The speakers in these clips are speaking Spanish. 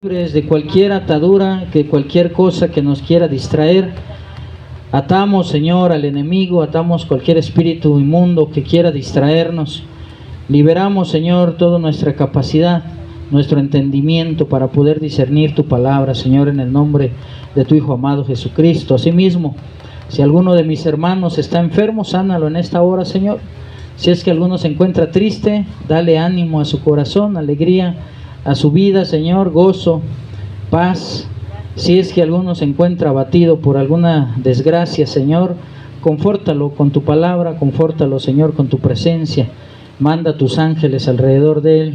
libres de cualquier atadura, que cualquier cosa que nos quiera distraer. Atamos, Señor, al enemigo, atamos cualquier espíritu inmundo que quiera distraernos. Liberamos, Señor, toda nuestra capacidad, nuestro entendimiento para poder discernir tu palabra, Señor, en el nombre de tu Hijo amado Jesucristo. Asimismo, si alguno de mis hermanos está enfermo, sánalo en esta hora, Señor. Si es que alguno se encuentra triste, dale ánimo a su corazón, alegría a su vida, Señor, gozo, paz. Si es que alguno se encuentra abatido por alguna desgracia, Señor, confórtalo con tu palabra, confórtalo, Señor, con tu presencia. Manda tus ángeles alrededor de él,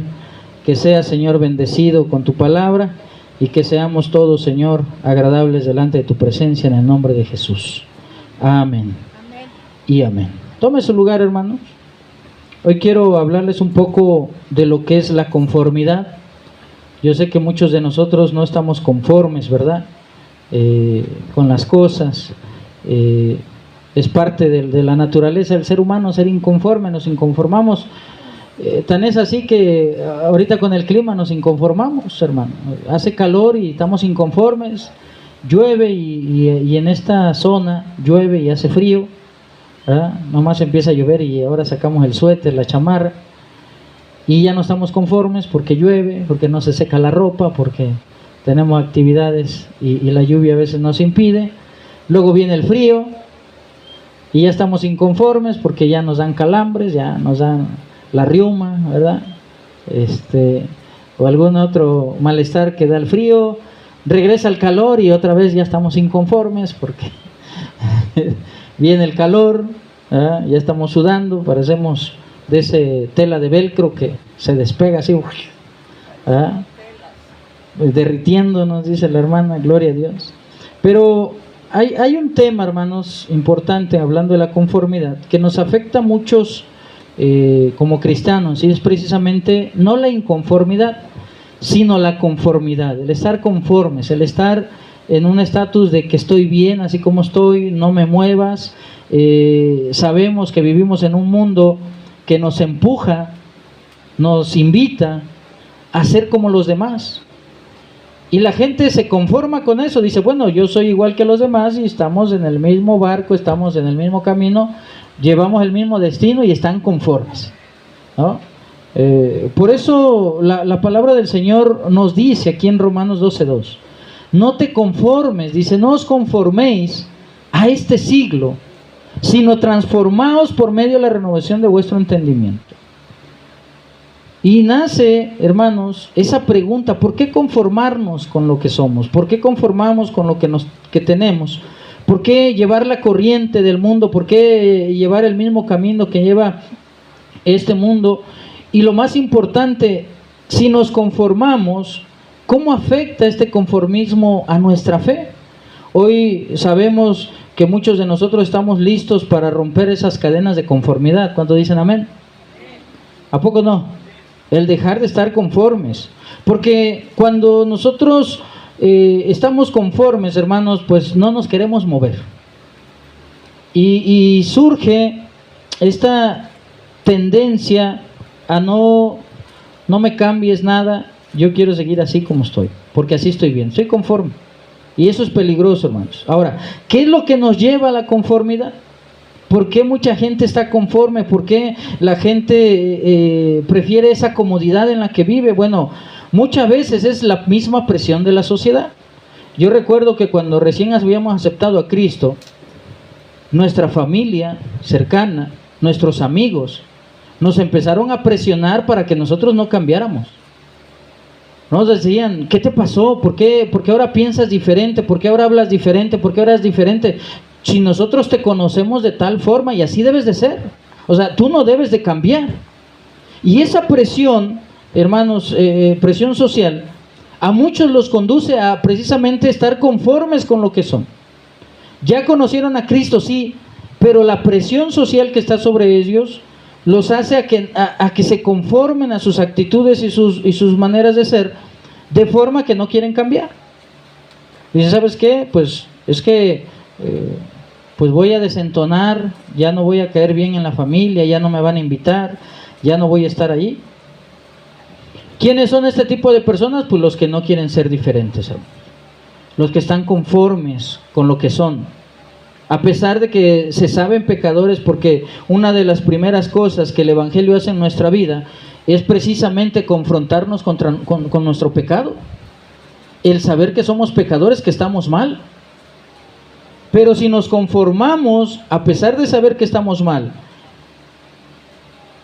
que sea, Señor, bendecido con tu palabra y que seamos todos, Señor, agradables delante de tu presencia en el nombre de Jesús. Amén. Amén. Y amén. Tome su lugar, hermanos. Hoy quiero hablarles un poco de lo que es la conformidad. Yo sé que muchos de nosotros no estamos conformes, ¿verdad? Con las cosas. Es parte de la naturaleza del ser humano ser inconforme, nos inconformamos. Tan es así que ahorita con el clima nos inconformamos, hermano. Hace calor y estamos inconformes. Llueve y en esta zona llueve y hace frío, ¿verdad? Nomás empieza a llover y ahora sacamos el suéter, la chamarra. Y ya no estamos conformes porque llueve, porque no se seca la ropa, porque tenemos actividades y la lluvia a veces nos impide. Luego viene el frío y ya estamos inconformes porque ya nos dan calambres, ya nos dan la riuma, ¿verdad? O algún otro malestar que da el frío. Regresa el calor y otra vez ya estamos inconformes porque viene el calor, ¿verdad? Ya estamos sudando, parecemos de ese tela de velcro que se despega así, ¿verdad? Derritiéndonos, dice la hermana, gloria a Dios. Pero hay un tema, hermanos, importante, hablando de la conformidad, que nos afecta a muchos como cristianos, y es precisamente no la inconformidad, sino la conformidad, el estar conformes, el estar en un estatus de que estoy bien así como estoy, no me muevas. Sabemos que vivimos en un mundo que nos empuja, nos invita a ser como los demás. Y la gente se conforma con eso, dice, bueno, yo soy igual que los demás y estamos en el mismo barco, estamos en el mismo camino, llevamos el mismo destino y están conformes, ¿no? Por eso la palabra del Señor nos dice aquí en Romanos 12:2, no te conformes, dice, no os conforméis a este siglo, sino transformaos por medio de la renovación de vuestro entendimiento. Y nace, hermanos, esa pregunta, ¿por qué conformarnos con lo que somos? ¿Por qué conformamos con lo que tenemos? ¿Por qué llevar la corriente del mundo? ¿Por qué llevar el mismo camino que lleva este mundo? Y lo más importante, si nos conformamos, ¿cómo afecta este conformismo a nuestra fe? Hoy sabemos que muchos de nosotros estamos listos para romper esas cadenas de conformidad. ¿Cuántos dicen amén? ¿A poco no? El dejar de estar conformes. Porque cuando nosotros estamos conformes, hermanos, pues no nos queremos mover. Y surge esta tendencia a no me cambies nada, yo quiero seguir así como estoy, porque así estoy bien, estoy conforme. Y eso es peligroso, hermanos. Ahora, ¿qué es lo que nos lleva a la conformidad? ¿Por qué mucha gente está conforme? ¿Por qué la gente prefiere esa comodidad en la que vive? Bueno, muchas veces es la misma presión de la sociedad. Yo recuerdo que cuando recién habíamos aceptado a Cristo, nuestra familia cercana, nuestros amigos, nos empezaron a presionar para que nosotros no cambiáramos. Nos decían, ¿qué te pasó? ¿Por qué ahora piensas diferente? ¿Por qué ahora hablas diferente? ¿Por qué ahora es diferente? Si nosotros te conocemos de tal forma y así debes de ser. O sea, tú no debes de cambiar. Y esa presión, hermanos, presión social, a muchos los conduce a precisamente estar conformes con lo que son. Ya conocieron a Cristo, sí, pero la presión social que está sobre ellos los hace a que se conformen a sus actitudes y sus maneras de ser, de forma que no quieren cambiar. Dice, ¿sabes qué? Pues es que pues voy a desentonar, ya no voy a caer bien en la familia, ya no me van a invitar, ya no voy a estar ahí. ¿Quiénes son este tipo de personas? Pues los que no quieren ser diferentes, hermanos. Los que están conformes con lo que son, a pesar de que se saben pecadores, porque una de las primeras cosas que el Evangelio hace en nuestra vida es precisamente confrontarnos con nuestro pecado, el saber que somos pecadores, que estamos mal. Pero si nos conformamos, a pesar de saber que estamos mal,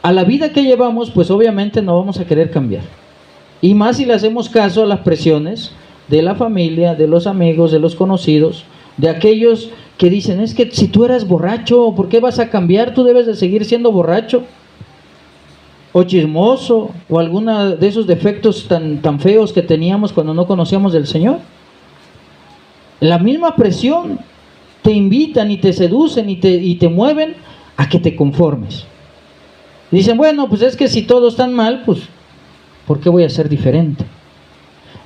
a la vida que llevamos, pues obviamente no vamos a querer cambiar. Y más si le hacemos caso a las presiones de la familia, de los amigos, de los conocidos, de aquellos que dicen, es que si tú eras borracho, ¿por qué vas a cambiar? Tú debes de seguir siendo borracho, o chismoso, o alguno de esos defectos tan feos que teníamos cuando no conocíamos del Señor. La misma presión te invitan y te seducen y te mueven a que te conformes. Dicen, bueno, pues es que si todos están mal, pues ¿por qué voy a ser diferente?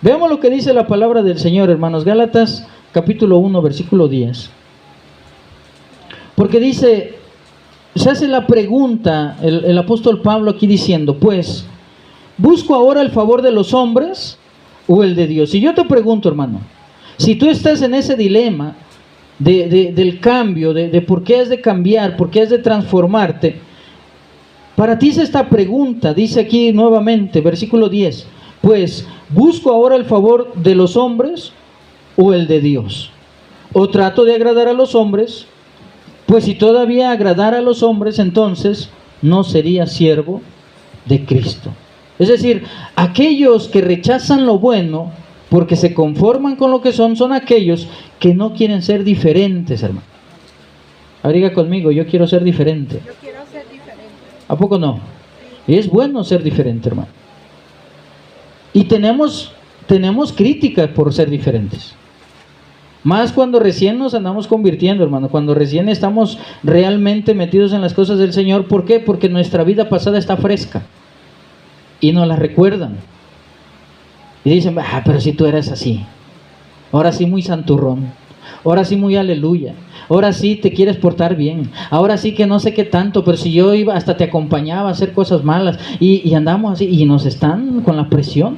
Veamos lo que dice la palabra del Señor, hermanos. Gálatas capítulo 1, versículo 10. Porque dice, se hace la pregunta el apóstol Pablo aquí diciendo, pues, ¿busco ahora el favor de los hombres o el de Dios? Y yo te pregunto, hermano, si tú estás en ese dilema del cambio, de por qué has de cambiar, por qué has de transformarte, para ti es esta pregunta. Dice aquí nuevamente, versículo 10, pues, ¿busco ahora el favor de los hombres o el de Dios? ¿O trato de agradar a los hombres? Pues si todavía agradara a los hombres, entonces no sería siervo de Cristo. Es decir, aquellos que rechazan lo bueno porque se conforman con lo que son aquellos que no quieren ser diferentes, hermano. Diga conmigo, yo quiero ser diferente. Yo quiero ser diferente. ¿A poco no? Y es bueno ser diferente, hermano. Y tenemos críticas por ser diferentes. Más cuando recién nos andamos convirtiendo, hermano. Cuando recién estamos realmente metidos en las cosas del Señor. ¿Por qué? Porque nuestra vida pasada está fresca. Y nos la recuerdan. Y dicen, pero si tú eras así. Ahora sí muy santurrón. Ahora sí muy aleluya. Ahora sí te quieres portar bien. Ahora sí que no sé qué tanto, pero si yo iba, hasta te acompañaba a hacer cosas malas. Y andamos así, y nos están con la presión.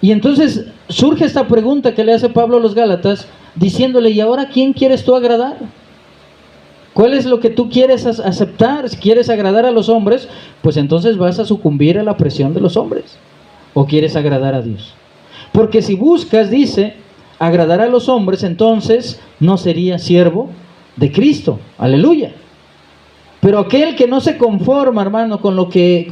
Y entonces surge esta pregunta que le hace Pablo a los Gálatas, diciéndole, ¿y ahora quién quieres tú agradar? ¿Cuál es lo que tú quieres aceptar? Si quieres agradar a los hombres, pues entonces vas a sucumbir a la presión de los hombres. ¿O quieres agradar a Dios? Porque si buscas, dice, agradar a los hombres, entonces no serías siervo de Cristo. Aleluya. Pero aquel que no se conforma, hermano, con lo que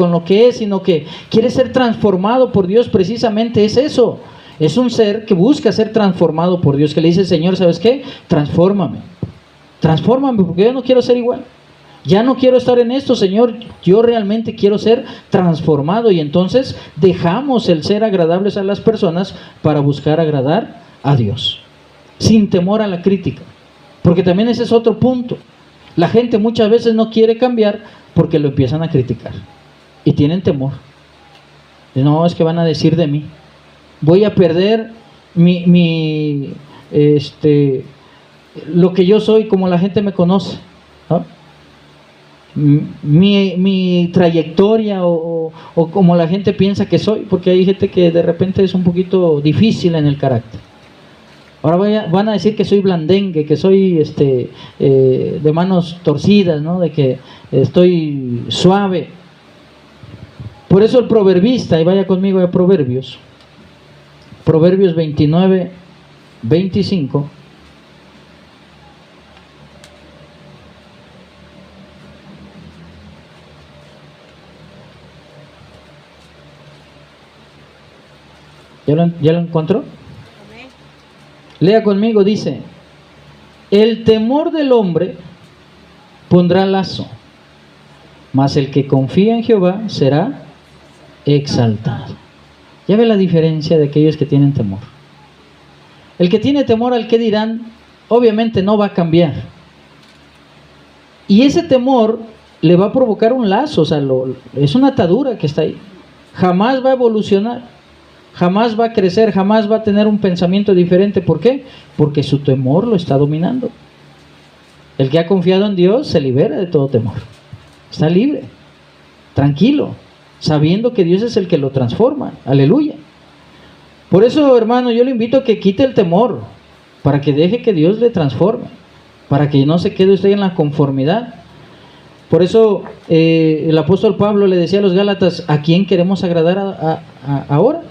es, sino que quiere ser transformado por Dios, precisamente es eso. Es un ser que busca ser transformado por Dios, que le dice, Señor, ¿sabes qué? Transfórmame. Transfórmame, porque yo no quiero ser igual. Ya no quiero estar en esto, Señor. Yo realmente quiero ser transformado. Y entonces dejamos el ser agradables a las personas para buscar agradar a Dios, sin temor a la crítica. Porque también ese es otro punto. La gente muchas veces no quiere cambiar porque lo empiezan a criticar. Y tienen temor. No, es que van a decir de mí. Voy a perder lo que yo soy, como la gente me conoce, ¿no? Mi trayectoria o como la gente piensa que soy, porque hay gente que de repente es un poquito difícil en el carácter. Ahora van a decir que soy blandengue, que soy de manos torcidas, ¿no? De que estoy suave. Por eso el proverbista, y vaya conmigo a Proverbios 29, 25. ¿Ya lo encontró? Amén. Lea conmigo, dice, el temor del hombre pondrá lazo, mas el que confía en Jehová será exaltado. Ya ve la diferencia de aquellos que tienen temor. El que tiene temor al que dirán, obviamente no va a cambiar. Y ese temor le va a provocar un lazo, o sea, es una atadura que está ahí. Jamás va a evolucionar. Jamás va a crecer, jamás va a tener un pensamiento diferente. ¿Por qué? Porque su temor lo está dominando. El que ha confiado en Dios se libera de todo temor. Está libre, tranquilo. sabiendo que Dios es el que lo transforma. Aleluya. Por eso, hermano, yo le invito a que quite el temor, para que deje que Dios le transforme, para que no se quede usted en la conformidad. Por eso el apóstol Pablo le decía a los Gálatas: ¿a quién queremos agradar ahora?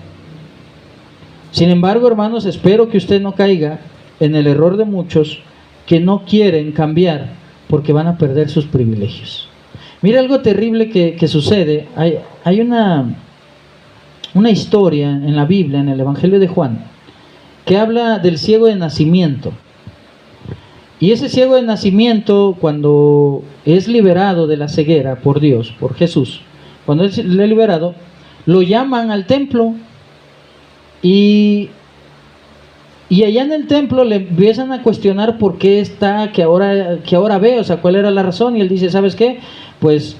Sin embargo, hermanos, espero que usted no caiga en el error de muchos que no quieren cambiar porque van a perder sus privilegios. Mira algo terrible que sucede. Hay una historia en la Biblia, en el Evangelio de Juan, que habla del ciego de nacimiento. Y ese ciego de nacimiento, cuando es liberado de la ceguera por Dios, por Jesús, cuando es liberado, lo llaman al templo y allá en el templo le empiezan a cuestionar por qué está, que ahora ve, o sea, cuál era la razón. Y él dice: ¿sabes qué? Pues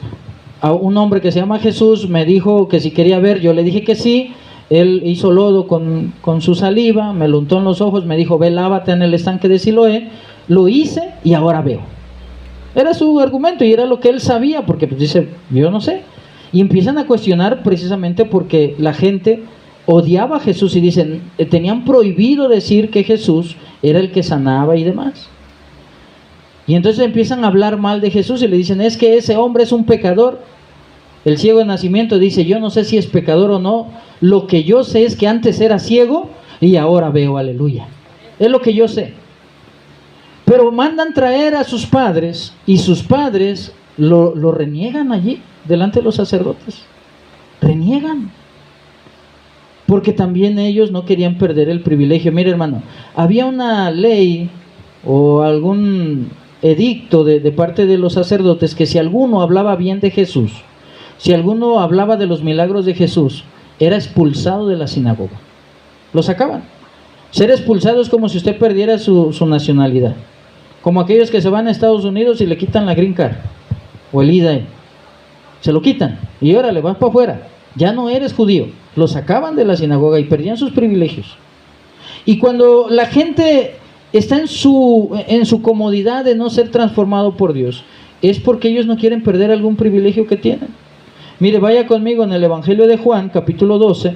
a un hombre que se llama Jesús me dijo que si quería ver, yo le dije que sí. Él hizo lodo con su saliva, me lo untó en los ojos, me dijo: ve, lávate en el estanque de Siloé. Lo hice y ahora veo. Era su argumento y era lo que él sabía, porque pues dice: yo no sé. Y empiezan a cuestionar precisamente porque la gente odiaba a Jesús y dicen, tenían prohibido decir que Jesús era el que sanaba y demás. Y entonces empiezan a hablar mal de Jesús y le dicen: es que ese hombre es un pecador. El ciego de nacimiento dice: yo no sé si es pecador o no, lo que yo sé es que antes era ciego y ahora veo. Aleluya. Es lo que yo sé. Pero mandan traer a sus padres y sus padres lo reniegan allí delante de los sacerdotes. Reniegan, porque también ellos no querían perder el privilegio. Mire, hermano, había una ley o algún edicto de parte de los sacerdotes que si alguno hablaba bien de Jesús, si alguno hablaba de los milagros de Jesús, era expulsado de la sinagoga. Lo sacaban. Ser expulsado es como si usted perdiera su nacionalidad, como aquellos que se van a Estados Unidos y le quitan la green card o el ID. Se lo quitan y órale, vas para afuera, ya no eres judío. Lo sacaban de la sinagoga y perdían sus privilegios. Y cuando la gente está en su comodidad de no ser transformado por Dios, es porque ellos no quieren perder algún privilegio que tienen. Mire, vaya conmigo en el Evangelio de Juan, capítulo 12.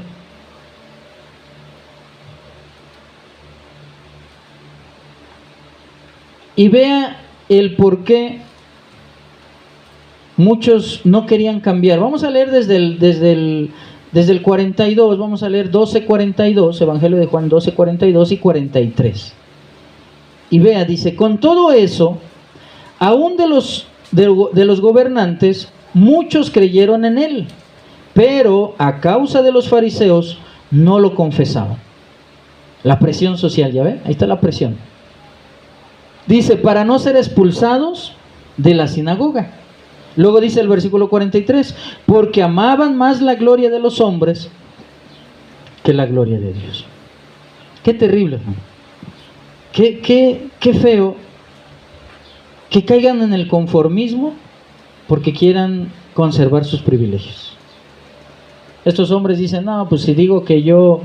Y vea el por qué muchos no querían cambiar. Vamos a leer desde el 42, vamos a leer 12:42, Evangelio de Juan 12:42 y 43. Y vea, dice: con todo eso, aún de los gobernantes, muchos creyeron en él, pero a causa de los fariseos no lo confesaban. La presión social, ¿ya ve? Ahí está la presión. Dice: para no ser expulsados de la sinagoga. Luego dice el versículo 43: porque amaban más la gloria de los hombres que la gloria de Dios. Qué terrible, hermano. Qué feo que caigan en el conformismo porque quieran conservar sus privilegios. Estos hombres dicen: no, pues si digo que yo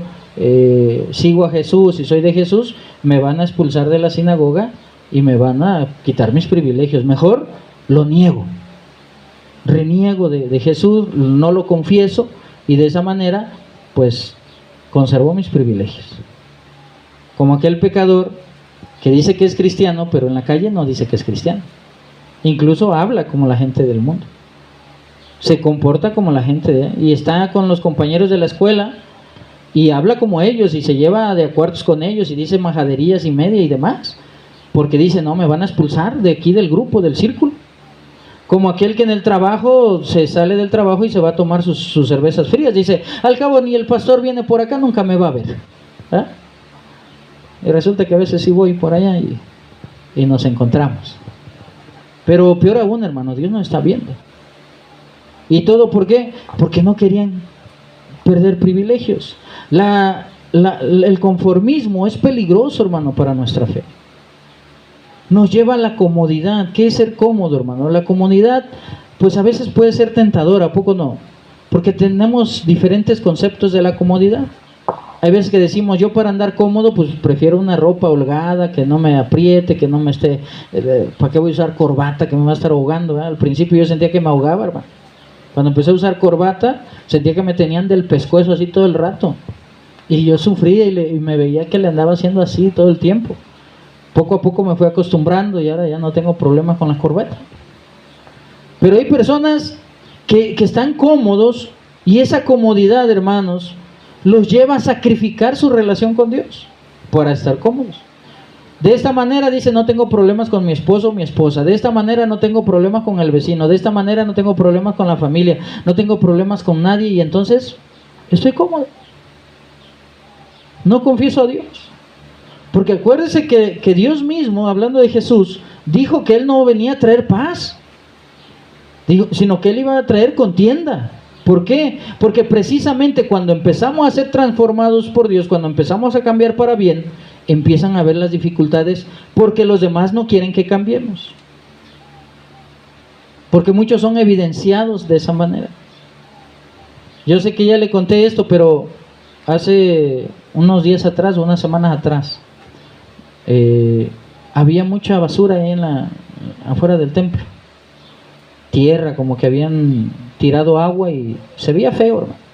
sigo a Jesús y soy de Jesús, me van a expulsar de la sinagoga y me van a quitar mis privilegios. Mejor lo niego. Reniego de Jesús, no lo confieso, y de esa manera pues conservo mis privilegios. Como aquel pecador que dice que es cristiano, pero en la calle no dice que es cristiano. Incluso habla como la gente del mundo, se comporta como la gente y está con los compañeros de la escuela y habla como ellos y se lleva de acuerdos con ellos y dice majaderías y media y demás, porque dice: no, me van a expulsar de aquí del grupo, del círculo. Como aquel que en el trabajo se sale del trabajo y se va a tomar sus cervezas frías. Dice: al cabo ni el pastor viene por acá, nunca me va a ver. ¿Ah? Y resulta que a veces sí voy por allá y nos encontramos. Pero peor aún, hermano, Dios nos está viendo. ¿Y todo por qué? Porque no querían perder privilegios. El conformismo es peligroso, hermano, para nuestra fe. Nos lleva a la comodidad. ¿Qué es ser cómodo, hermano? La comodidad, pues a veces puede ser tentadora, ¿a poco no? Porque tenemos diferentes conceptos de la comodidad. Hay veces que decimos: yo para andar cómodo, pues prefiero una ropa holgada, que no me apriete, que no me esté... ¿para qué voy a usar corbata que me va a estar ahogando? Al principio yo sentía que me ahogaba, hermano. Cuando empecé a usar corbata, sentía que me tenían del pescuezo así todo el rato. Y yo sufría y me veía que le andaba haciendo así todo el tiempo. Poco a poco me fui acostumbrando y ahora ya no tengo problemas con las corbatas. Pero hay personas que están cómodos y esa comodidad, hermanos, los lleva a sacrificar su relación con Dios para estar cómodos. De esta manera dice, no tengo problemas con mi esposo o mi esposa. De esta manera no tengo problemas con el vecino. De esta manera no tengo problemas con la familia. No tengo problemas con nadie y entonces estoy cómodo. No confieso a Dios. Porque acuérdense que Dios mismo, hablando de Jesús, dijo que Él no venía a traer paz, sino que Él iba a traer contienda. ¿Por qué? Porque precisamente cuando empezamos a ser transformados por Dios, cuando empezamos a cambiar para bien, empiezan a ver las dificultades porque los demás no quieren que cambiemos. Porque muchos son evidenciados de esa manera. Yo sé que ya le conté esto, pero hace unos días atrás, unas semanas atrás, había mucha basura ahí afuera del templo. Tierra, como que habían tirado agua y se veía feo, hermano.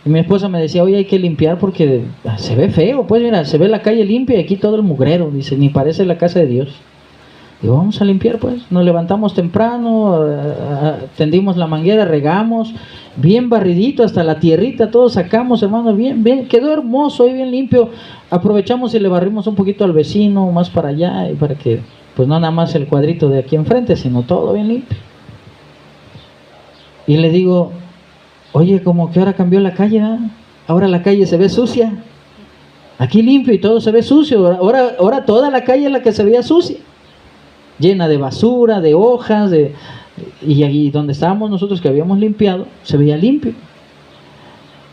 Y mi esposa me decía, oye, hay que limpiar porque se ve feo. Pues mira, se ve la calle limpia y aquí todo el mugrero. Dice, ni parece la casa de Dios. Digo, vamos a limpiar pues. Nos levantamos temprano, tendimos la manguera, regamos, bien barridito hasta la tierrita, todo sacamos, hermano, bien, quedó hermoso y bien limpio. Aprovechamos y le barrimos un poquito al vecino, más para allá, y para que, pues no nada más el cuadrito de aquí enfrente, sino todo bien limpio. Y le digo, oye, como que ahora cambió la calle, ¿eh? Ahora la calle se ve sucia. Aquí limpio y todo se ve sucio. Ahora toda la calle es la que se veía sucia, llena de basura, de hojas, y allí donde estábamos nosotros que habíamos limpiado, se veía limpio.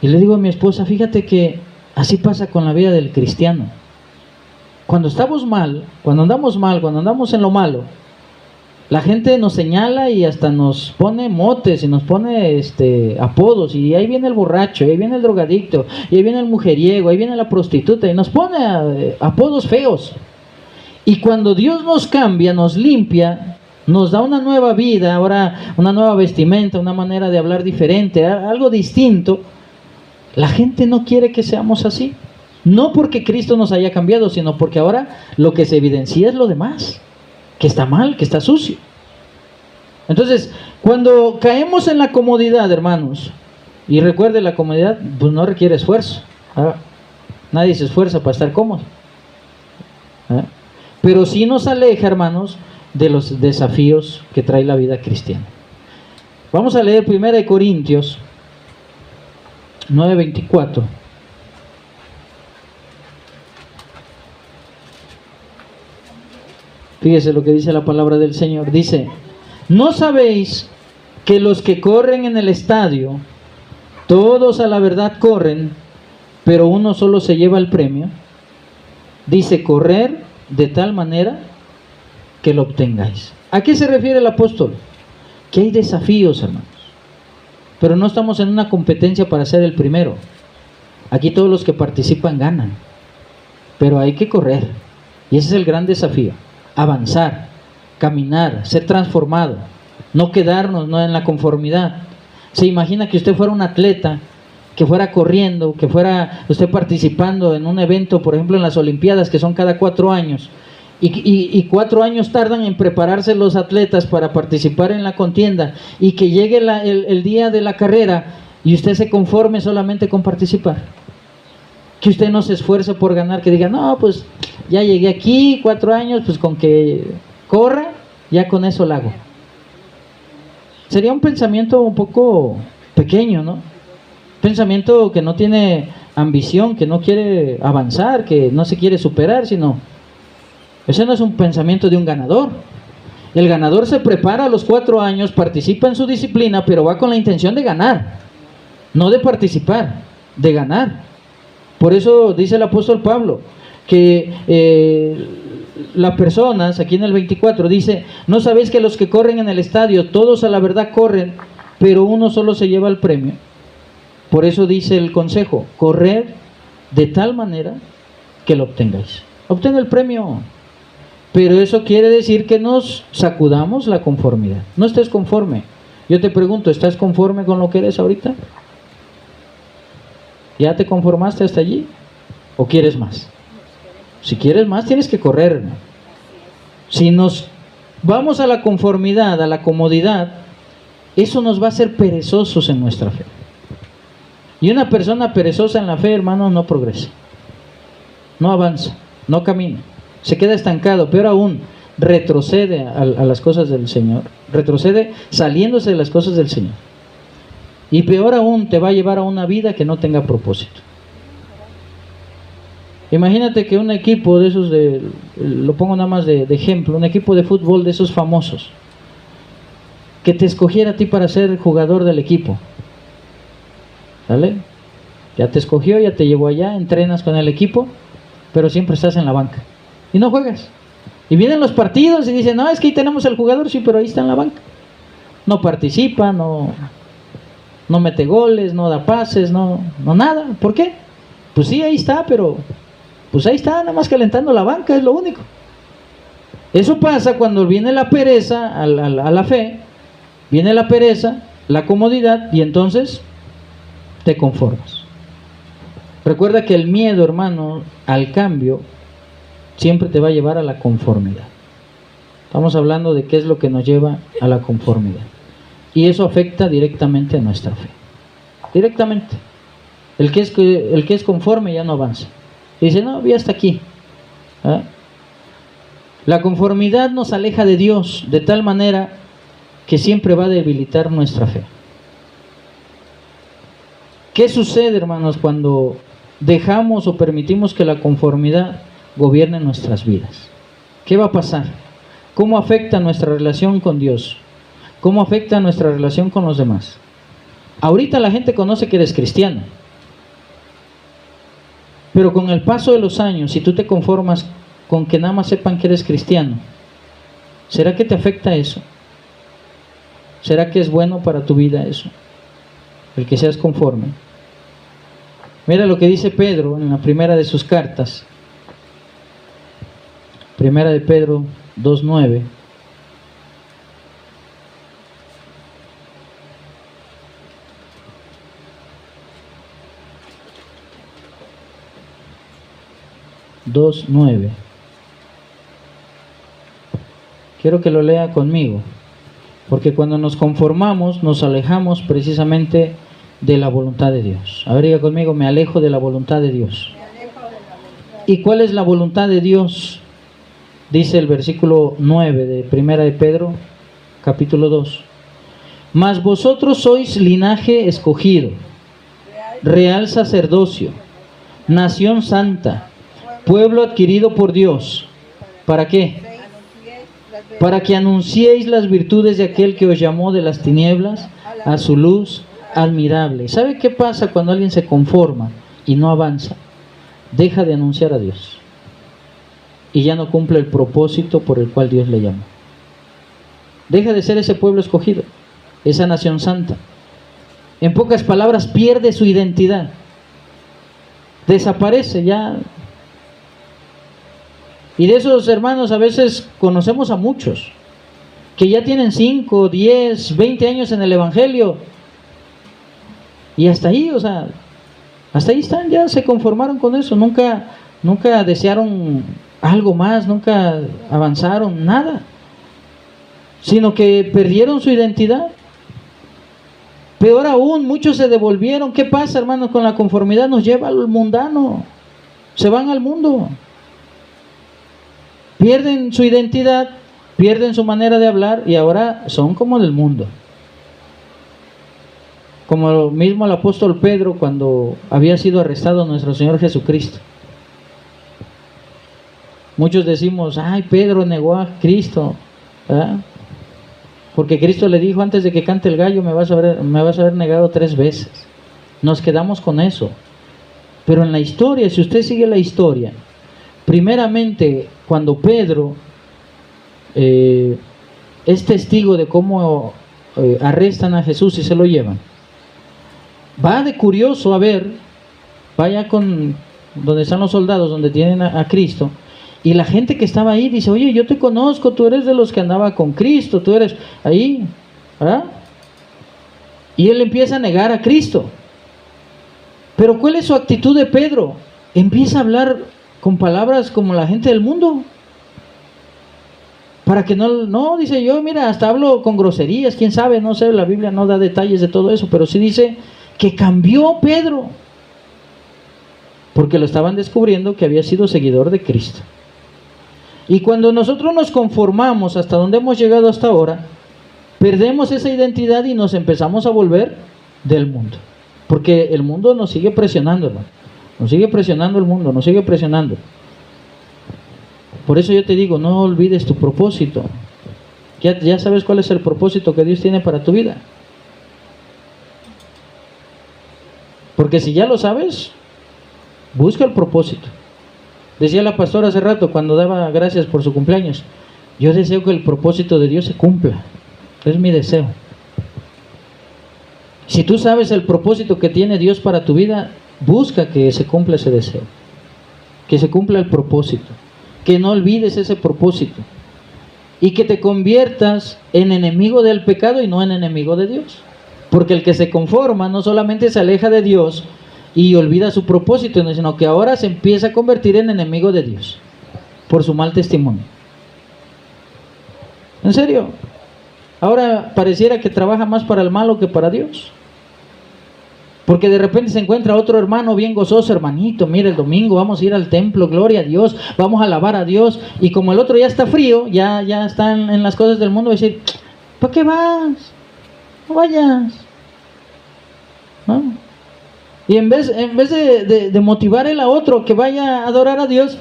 Y le digo a mi esposa, fíjate que así pasa con la vida del cristiano. Cuando estamos mal, cuando andamos en lo malo, la gente nos señala y hasta nos pone motes y nos pone apodos, y ahí viene el borracho, y ahí viene el drogadicto, y ahí viene el mujeriego, ahí viene la prostituta, y nos pone apodos feos. Y cuando Dios nos cambia, nos limpia, nos da una nueva vida, ahora una nueva vestimenta, una manera de hablar diferente, algo distinto, la gente no quiere que seamos así. No porque Cristo nos haya cambiado, sino porque ahora lo que se evidencia es lo demás, que está mal, que está sucio. Entonces, cuando caemos en la comodidad, hermanos, y recuerde, la comodidad pues no requiere esfuerzo. Nadie se esfuerza para estar cómodo. Pero sí nos aleja, hermanos, de los desafíos que trae la vida cristiana. Vamos a leer 1 Corintios 9:24. Fíjese lo que dice la palabra del Señor. Dice, ¿no sabéis que los que corren en el estadio, todos a la verdad corren, pero uno solo se lleva el premio? Dice, correr de tal manera que lo obtengáis. ¿A qué se refiere el apóstol? Que hay desafíos, hermanos, pero no estamos en una competencia para ser el primero. Aquí todos los que participan ganan, pero hay que correr, y ese es el gran desafío: avanzar, caminar, ser transformado, no quedarnos en la conformidad. Se imagina que usted fuera un atleta, que fuera corriendo, que fuera usted participando en un evento, por ejemplo en las Olimpiadas, que son cada 4 años, y 4 años tardan en prepararse los atletas para participar en la contienda, y que llegue el día de la carrera y usted se conforme solamente con participar, que usted no se esfuerce por ganar, que diga, no, pues ya llegué aquí 4 años, pues con que corra, ya con eso lo hago. Sería un pensamiento un poco pequeño, ¿no? Pensamiento que no tiene ambición, que no quiere avanzar, que no se quiere superar, sino ese no es un pensamiento de un ganador. El ganador se prepara a los 4 años, participa en su disciplina, pero va con la intención de ganar, no de participar, de ganar. Por eso dice el apóstol Pablo que las personas, aquí en el 24 dice, ¿no sabéis que los que corren en el estadio, todos a la verdad corren, pero uno solo se lleva el premio? Por eso dice el consejo, correr de tal manera que lo obtengáis. Obtén el premio, pero eso quiere decir que nos sacudamos la conformidad. No estés conforme, Yo te pregunto, ¿estás conforme con lo que eres ahorita? ¿Ya te conformaste hasta allí? ¿O quieres más? Si quieres más, tienes que correr, hermano. Si nos vamos a la conformidad, a la comodidad, eso nos va a hacer perezosos en nuestra fe. Y una persona perezosa en la fe, hermano, no progresa, no avanza, no camina, se queda estancado, peor aún, retrocede a las cosas del Señor, retrocede saliéndose de las cosas del Señor. Y peor aún, te va a llevar a una vida que no tenga propósito. Imagínate que un equipo de esos, lo pongo nada más de ejemplo, un equipo de fútbol de esos famosos, que te escogiera a ti para ser jugador del equipo. ¿Vale? Ya te escogió, ya te llevó allá, entrenas con el equipo, pero siempre estás en la banca y no juegas. Y vienen los partidos y dicen, no, es que ahí tenemos el jugador, sí, pero ahí está en la banca. No participa, no mete goles, no da pases, no nada. ¿Por qué? Pues sí, ahí está, pero pues ahí está, nada más calentando la banca, es lo único. Eso pasa cuando viene la pereza a la fe, viene la pereza, la comodidad, y entonces te conformas. Recuerda que el miedo, hermano, al cambio siempre te va a llevar a la conformidad. Estamos hablando de qué es lo que nos lleva a la conformidad. Y eso afecta directamente a nuestra fe. Directamente. El que es conforme ya no avanza. Y dice, no, ya hasta aquí. ¿Ah? La conformidad nos aleja de Dios de tal manera que siempre va a debilitar nuestra fe. ¿Qué sucede, hermanos, cuando dejamos o permitimos que la conformidad gobierne nuestras vidas? ¿Qué va a pasar? ¿Cómo afecta nuestra relación con Dios? ¿Cómo afecta nuestra relación con los demás? Ahorita la gente conoce que eres cristiano, pero con el paso de los años, si tú te conformas con que nada más sepan que eres cristiano, ¿será que te afecta eso? ¿Será que es bueno para tu vida eso? El que seas conforme. Mira lo que dice Pedro en la primera de sus cartas. Primera de Pedro 2:9. Quiero que lo lea conmigo, porque cuando nos conformamos nos alejamos precisamente de la voluntad de Dios. A ver, diga conmigo, me alejo de la voluntad de Dios. ¿Y cuál es la voluntad de Dios? Dice el versículo 9 de Primera de Pedro, capítulo 2. Mas vosotros sois linaje escogido, real sacerdocio, nación santa, pueblo adquirido por Dios. ¿Para qué? Para que anunciéis las virtudes de aquel que os llamó de las tinieblas a su luz admirable. ¿Sabe qué pasa cuando alguien se conforma y no avanza? Deja de anunciar a Dios y ya no cumple el propósito por el cual Dios le llamó. Deja de ser ese pueblo escogido, esa nación santa. En pocas palabras, pierde su identidad, desaparece ya. Y de esos hermanos a veces conocemos a muchos que ya tienen 5, 10, 20 años en el Evangelio y hasta ahí, o sea, hasta ahí están, ya se conformaron con eso, nunca desearon algo más, nunca avanzaron, nada, sino que perdieron su identidad. Peor aún, muchos se devolvieron. ¿Qué pasa, hermanos, con la conformidad? Nos lleva al mundano, se van al mundo. Pierden su identidad, pierden su manera de hablar y ahora son como del mundo. Como lo mismo el apóstol Pedro cuando había sido arrestado nuestro Señor Jesucristo. Muchos decimos, ay, Pedro negó a Cristo, ¿verdad? Porque Cristo le dijo, antes de que cante el gallo me vas a haber negado 3 veces. Nos quedamos con eso. Pero en la historia, si usted sigue la historia, primeramente, cuando Pedro es testigo de cómo arrestan a Jesús y se lo llevan, va de curioso a ver, vaya con donde están los soldados, donde tienen a Cristo, y la gente que estaba ahí dice, oye, yo te conozco, tú eres de los que andaba con Cristo, tú eres ahí, ¿verdad? Y él empieza a negar a Cristo. Pero ¿cuál es su actitud de Pedro? Empieza a hablar con palabras como la gente del mundo. Para que no, dice yo, mira, hasta hablo con groserías, quién sabe, no sé, la Biblia no da detalles de todo eso, pero sí dice que cambió Pedro. Porque lo estaban descubriendo que había sido seguidor de Cristo. Y cuando nosotros nos conformamos hasta donde hemos llegado hasta ahora, perdemos esa identidad y nos empezamos a volver del mundo. Porque el mundo nos sigue presionando, hermano. Nos sigue presionando el mundo, nos sigue presionando. Por eso yo te digo, no olvides tu propósito. Ya sabes cuál es el propósito que Dios tiene para tu vida. Porque si ya lo sabes, busca el propósito. Decía la pastora hace rato, cuando daba gracias por su cumpleaños, yo deseo que el propósito de Dios se cumpla. Es mi deseo. Si tú sabes el propósito que tiene Dios para tu vida, busca que se cumpla ese deseo. Que se cumpla el propósito. Que no olvides ese propósito. Y que te conviertas en enemigo del pecado y no en enemigo de Dios. Porque el que se conforma no solamente se aleja de Dios y olvida su propósito, sino que ahora se empieza a convertir en enemigo de Dios por su mal testimonio. ¿En serio? Ahora pareciera que trabaja más para el malo que para Dios. Porque de repente se encuentra otro hermano bien gozoso, hermanito, mira, el domingo vamos a ir al templo, gloria a Dios, vamos a alabar a Dios. Y como el otro ya está frío, ya está en las cosas del mundo, va a decir, ¿para qué vas? No vayas. ¿No? Y en vez de motivar él a otro que vaya a adorar a Dios,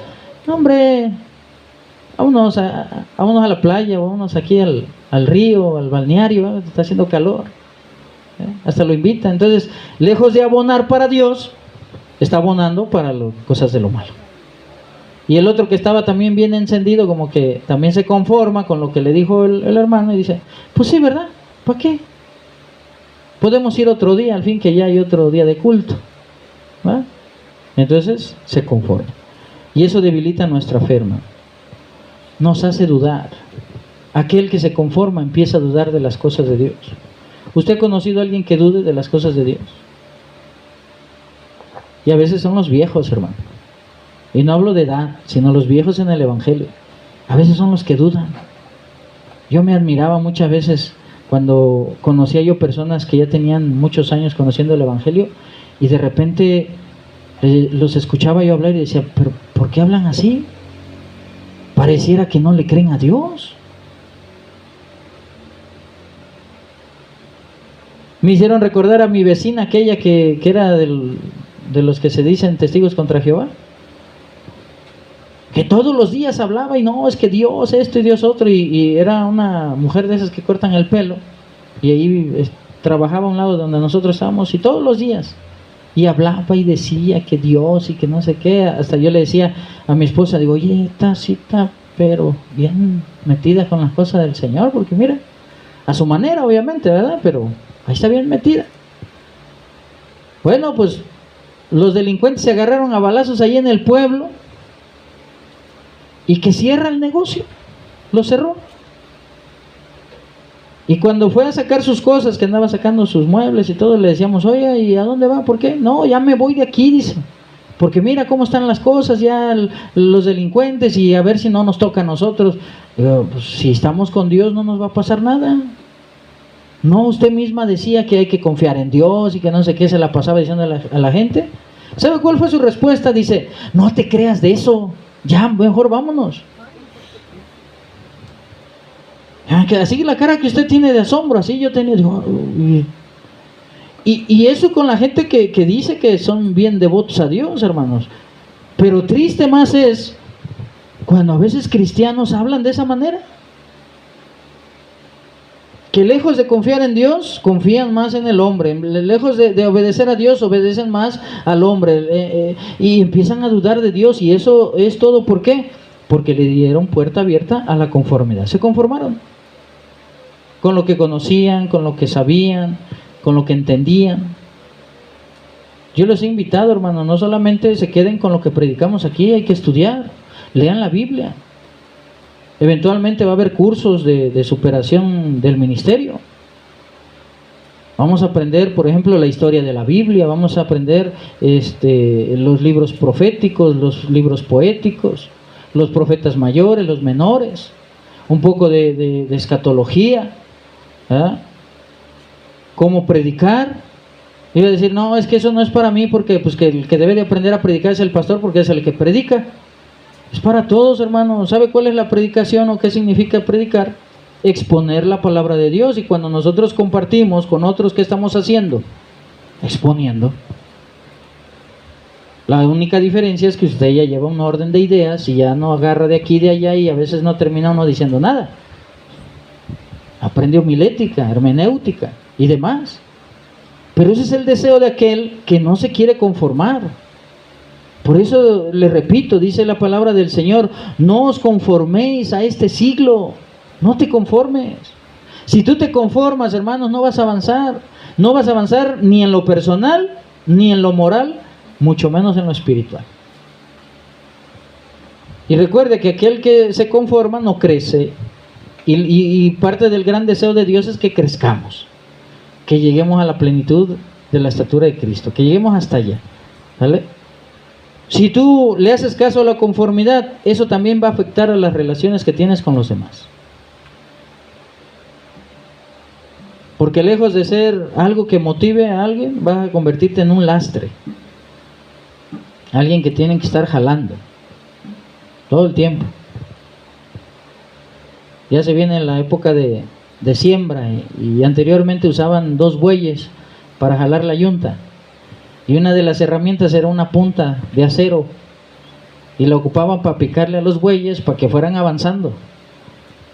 no, hombre, vámonos a la playa, vámonos aquí al río, al balneario, está haciendo calor. Hasta lo invita. Entonces, lejos de abonar para Dios, está abonando para cosas de lo malo. Y el otro que estaba también bien encendido, como que también se conforma con lo que le dijo el hermano y dice, pues sí, ¿verdad? ¿Para qué? Podemos ir otro día, al fin que ya hay otro día de culto. ¿Va? Entonces se conforma. Y eso debilita nuestra fe, hermano. Nos hace dudar. Aquel que se conforma empieza a dudar de las cosas de Dios. ¿Usted ha conocido a alguien que dude de las cosas de Dios? Y a veces son los viejos, hermano. Y no hablo de edad, sino los viejos en el Evangelio. A veces son los que dudan. Yo me admiraba muchas veces cuando conocía yo personas que ya tenían muchos años conociendo el Evangelio y de repente los escuchaba yo hablar y decía, ¿pero por qué hablan así? Pareciera que no le creen a Dios. Me hicieron recordar a mi vecina, aquella que era de los que se dicen testigos contra Jehová, que todos los días hablaba y no, es que Dios esto y Dios otro, y era una mujer de esas que cortan el pelo, y ahí trabajaba a un lado donde nosotros estábamos, y todos los días, y hablaba y decía que Dios y que no sé qué. Hasta yo le decía a mi esposa, digo, oye, está pero bien metida con las cosas del Señor, porque mira, a su manera obviamente, ¿verdad? Pero ahí está bien metida. Bueno, pues los delincuentes se agarraron a balazos ahí en el pueblo y que cierra el negocio, lo cerró. Y cuando fue a sacar sus cosas, que andaba sacando sus muebles y todo, le decíamos, oye, ¿y a dónde va? ¿Por qué? No, ya me voy de aquí, dice, porque mira cómo están las cosas ya los delincuentes, y a ver si no nos toca a nosotros. Digo, pues si estamos con Dios no nos va a pasar nada. No, usted misma decía que hay que confiar en Dios y que no sé qué, se la pasaba diciendo a la gente. ¿Sabe cuál fue su respuesta? Dice, no te creas de eso, ya mejor vámonos. Así la cara que usted tiene de asombro, así yo tenía, digo, y eso con la gente que dice que son bien devotos a Dios, hermanos. Pero triste más es cuando a veces cristianos hablan de esa manera, que lejos de confiar en Dios, confían más en el hombre. Lejos de obedecer a Dios, obedecen más al hombre, y empiezan a dudar de Dios. Y eso es todo, ¿por qué? Porque le dieron puerta abierta a la conformidad. Se conformaron con lo que conocían, con lo que sabían, con lo que entendían. Yo les he invitado, hermano, no solamente se queden con lo que predicamos aquí, hay que estudiar, lean la Biblia. Eventualmente va a haber cursos de superación del ministerio. Vamos a aprender, por ejemplo, la historia de la Biblia, vamos a aprender los libros proféticos, los libros poéticos, los profetas mayores, los menores, un poco de escatología, ¿verdad? Cómo predicar. Iba a decir, no, es que eso no es para mí, porque pues que el que debe de aprender a predicar es el pastor, porque es el que predica. Es para todos, hermano. ¿Sabe cuál es la predicación o qué significa predicar? Exponer la palabra de Dios. Y cuando nosotros compartimos con otros, ¿qué estamos haciendo? Exponiendo. La única diferencia es que usted ya lleva un orden de ideas y ya no agarra de aquí y de allá, y a veces no termina uno diciendo nada. Aprende homilética, hermenéutica y demás. Pero ese es el deseo de aquel que no se quiere conformar. Por eso le repito, dice la palabra del Señor, no os conforméis a este siglo, no te conformes. Si tú te conformas, hermanos, no vas a avanzar. No vas a avanzar ni en lo personal, ni en lo moral, mucho menos en lo espiritual. Y recuerde que aquel que se conforma no crece. Y parte del gran deseo de Dios es que crezcamos, que lleguemos a la plenitud de la estatura de Cristo, que lleguemos hasta allá, ¿vale? Si tú le haces caso a la conformidad, eso también va a afectar a las relaciones que tienes con los demás. Porque lejos de ser algo que motive a alguien, vas a convertirte en un lastre. Alguien que tienen que estar jalando todo el tiempo. Ya se viene la época de siembra y anteriormente usaban 2 bueyes para jalar la yunta. Y una de las herramientas era una punta de acero y la ocupaban para picarle a los bueyes para que fueran avanzando.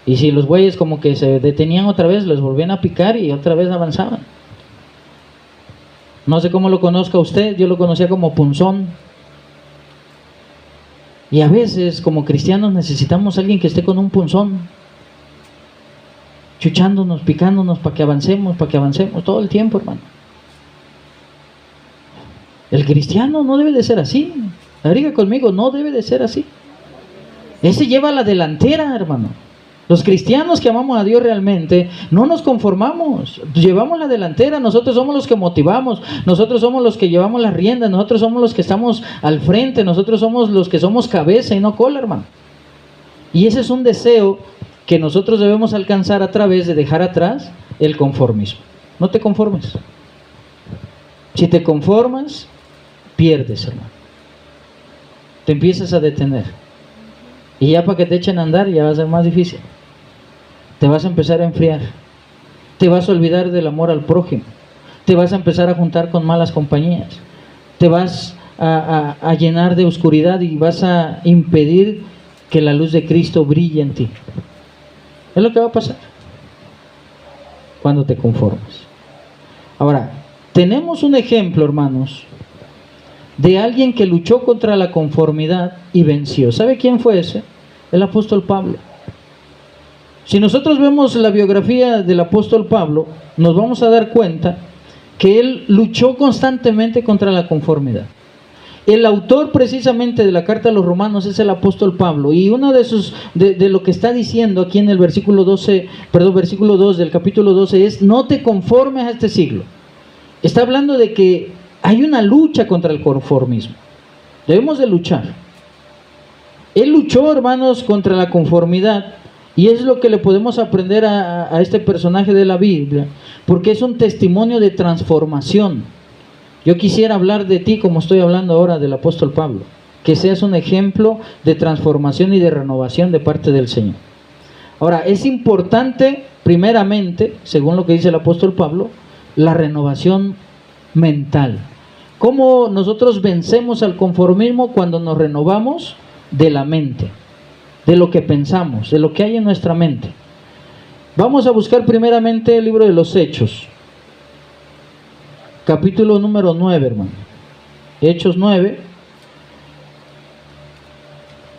Y si los bueyes como que se detenían otra vez, los volvían a picar y otra vez avanzaban. No sé cómo lo conozca usted, yo lo conocía como punzón. Y a veces como cristianos necesitamos a alguien que esté con un punzón, chuchándonos, picándonos para que avancemos todo el tiempo, hermano. El cristiano no debe de ser así. Diga conmigo, no debe de ser así. Ese lleva la delantera, hermano. Los cristianos que amamos a Dios realmente no nos conformamos, llevamos la delantera. Nosotros somos los que motivamos, nosotros somos los que llevamos las riendas, nosotros somos los que estamos al frente, nosotros somos los que somos cabeza y no cola, hermano. Y ese es un deseo que nosotros debemos alcanzar a través de dejar atrás el conformismo. No te conformes. Si te conformas, pierdes, hermano. Te empiezas a detener. Y ya para que te echen a andar ya va a ser más difícil. Te vas a empezar a enfriar. Te vas a olvidar del amor al prójimo. Te vas a empezar a juntar con malas compañías. Te vas a llenar de oscuridad y vas a impedir que la luz de Cristo brille en ti. Es lo que va a pasar cuando te conformas. Ahora, tenemos un ejemplo, hermanos, de alguien que luchó contra la conformidad y venció. ¿Sabe quién fue ese? El apóstol Pablo. Si nosotros vemos la biografía del apóstol Pablo, nos vamos a dar cuenta que él luchó constantemente contra la conformidad. El autor precisamente de la carta a los romanos es el apóstol Pablo, y uno de lo que está diciendo aquí en el versículo 2 del capítulo 12 es: no te conformes a este siglo. Está hablando de que hay una lucha contra el conformismo. Debemos de luchar. Él luchó, hermanos, contra la conformidad, y es lo que le podemos aprender a este personaje de la Biblia, porque es un testimonio de transformación. Yo quisiera hablar de ti como estoy hablando ahora del apóstol Pablo, que seas un ejemplo de transformación y de renovación de parte del Señor. Ahora, es importante, primeramente, según lo que dice el apóstol Pablo, la renovación mental. ¿Cómo nosotros vencemos al conformismo? Cuando nos renovamos de la mente, de lo que pensamos, de lo que hay en nuestra mente. Vamos a buscar primeramente el libro de los Hechos, capítulo número 9, hermano. Hechos 9.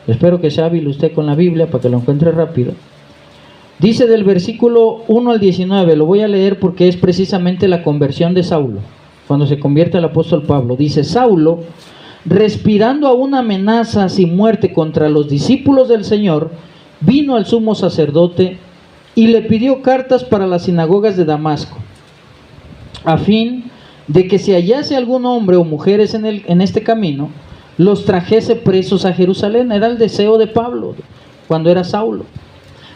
Espero que sea hábil usted con la Biblia para que lo encuentre rápido. Dice del versículo 1 al 19, lo voy a leer porque es precisamente la conversión de Saulo, cuando se convierte el apóstol Pablo. Dice: Saulo, respirando aún amenazas y muerte contra los discípulos del Señor, vino al sumo sacerdote y le pidió cartas para las sinagogas de Damasco, a fin de que si hallase algún hombre o mujeres en este camino, los trajese presos a Jerusalén. Era el deseo de Pablo cuando era Saulo.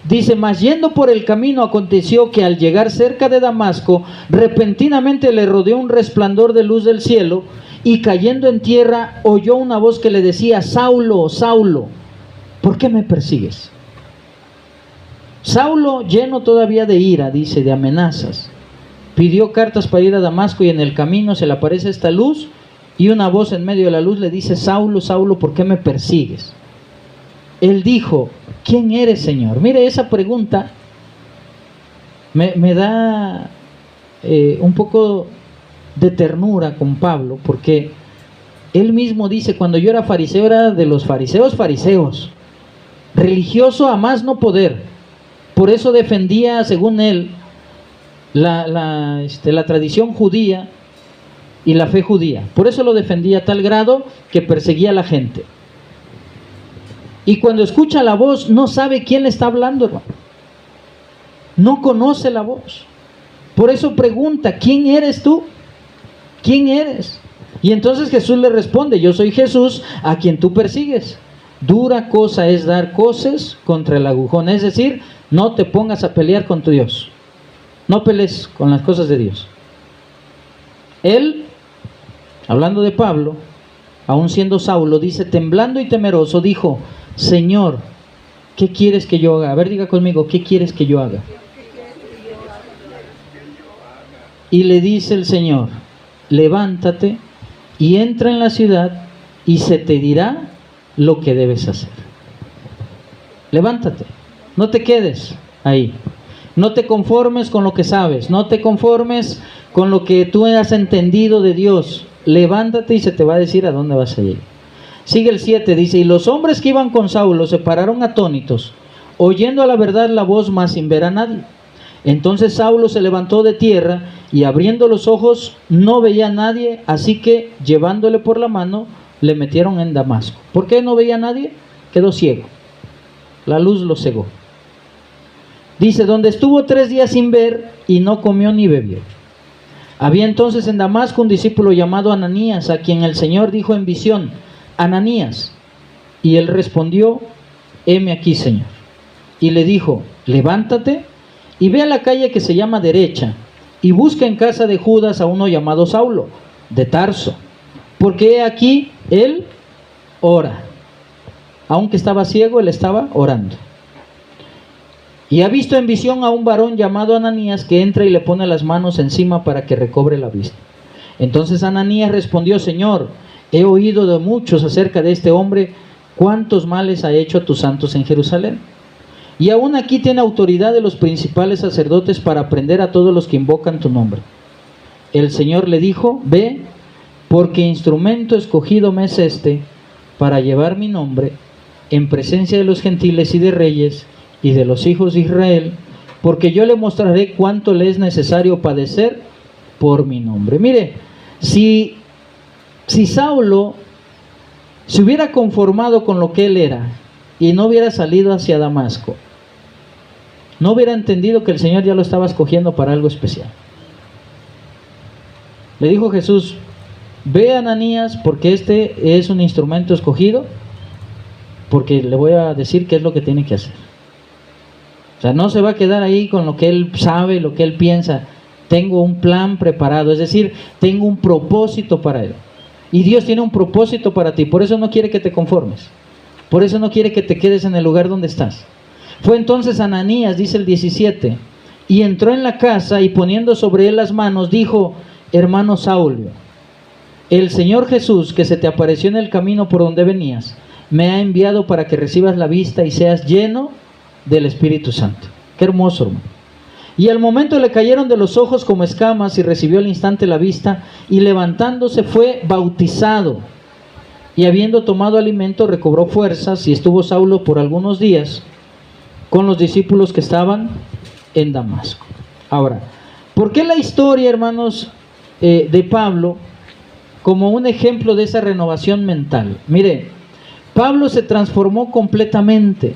Dice: mas yendo por el camino, aconteció que al llegar cerca de Damasco, repentinamente le rodeó un resplandor de luz del cielo, y cayendo en tierra oyó una voz que le decía: Saulo, Saulo, ¿por qué me persigues? Saulo, lleno todavía de ira, dice, de amenazas, pidió cartas para ir a Damasco, y en el camino se le aparece esta luz, y una voz en medio de la luz le dice: Saulo, Saulo, ¿por qué me persigues? Él dijo: ¿quién eres, Señor? Mire, esa pregunta me da un poco de ternura con Pablo, porque él mismo dice: cuando yo era fariseo, era de los fariseos, religioso a más no poder. Por eso defendía, según él, la tradición judía y la fe judía. Por eso lo defendía a tal grado que perseguía a la gente. Y cuando escucha la voz, no sabe quién le está hablando, hermano. No conoce la voz. Por eso pregunta: ¿quién eres tú? ¿Quién eres? Y entonces Jesús le responde: yo soy Jesús a quien tú persigues. Dura cosa es dar coces contra el agujón. Es decir, no te pongas a pelear con tu Dios. No pelees con las cosas de Dios. Él, hablando de Pablo, aún siendo Saulo, dice, temblando y temeroso, dijo: Señor, ¿qué quieres que yo haga? A ver, diga conmigo: ¿qué quieres que yo haga? Y le dice el Señor: levántate y entra en la ciudad, y se te dirá lo que debes hacer. Levántate, no te quedes ahí. No te conformes con lo que sabes, no te conformes con lo que tú has entendido de Dios. Levántate y se te va a decir a dónde vas a ir. Sigue el 7, dice: y los hombres que iban con Saulo se pararon atónitos, oyendo a la verdad la voz, mas sin ver a nadie. Entonces Saulo se levantó de tierra, y abriendo los ojos no veía a nadie, así que llevándole por la mano le metieron en Damasco. ¿Por qué no veía a nadie? Quedó ciego. La luz lo cegó. Dice: donde estuvo 3 días sin ver, y no comió ni bebió. Había entonces en Damasco un discípulo llamado Ananías, a quien el Señor dijo en visión: Ananías. Y él respondió: heme aquí, Señor. Y le dijo: levántate y ve a la calle que se llama Derecha, y busca en casa de Judas a uno llamado Saulo, de Tarso, porque he aquí él ora. Aunque estaba ciego, él estaba orando. Y ha visto en visión a un varón llamado Ananías, que entra y le pone las manos encima para que recobre la vista. Entonces Ananías respondió: Señor, he oído de muchos acerca de este hombre, cuántos males ha hecho a tus santos en Jerusalén. Y aún aquí tiene autoridad de los principales sacerdotes para prender a todos los que invocan tu nombre. El Señor le dijo: ve, porque instrumento escogido me es este, para llevar mi nombre en presencia de los gentiles y de reyes y de los hijos de Israel, porque yo le mostraré cuánto le es necesario padecer por mi nombre. Mire, si Saulo se hubiera conformado con lo que él era y no hubiera salido hacia Damasco, no hubiera entendido que el Señor ya lo estaba escogiendo para algo especial. Le dijo Jesús: ve a Ananías, porque este es un instrumento escogido, porque le voy a decir qué es lo que tiene que hacer. O sea, no se va a quedar ahí con lo que él sabe, lo que él piensa. Tengo un plan preparado, es decir, tengo un propósito para él. Y Dios tiene un propósito para ti, por eso no quiere que te conformes. Por eso no quiere que te quedes en el lugar donde estás. Fue entonces Ananías, dice el 17, y entró en la casa, y poniendo sobre él las manos, dijo: hermano Saulo, el Señor Jesús, que se te apareció en el camino por donde venías, me ha enviado para que recibas la vista y seas lleno del Espíritu Santo. Qué hermoso, hermano. Y al momento le cayeron de los ojos como escamas, y recibió al instante la vista, y levantándose fue bautizado. Y habiendo tomado alimento, recobró fuerzas, y estuvo Saulo por algunos días con los discípulos que estaban en Damasco. Ahora, ¿por qué la historia, hermanos, de Pablo como un ejemplo de esa renovación mental? Mire, Pablo se transformó completamente.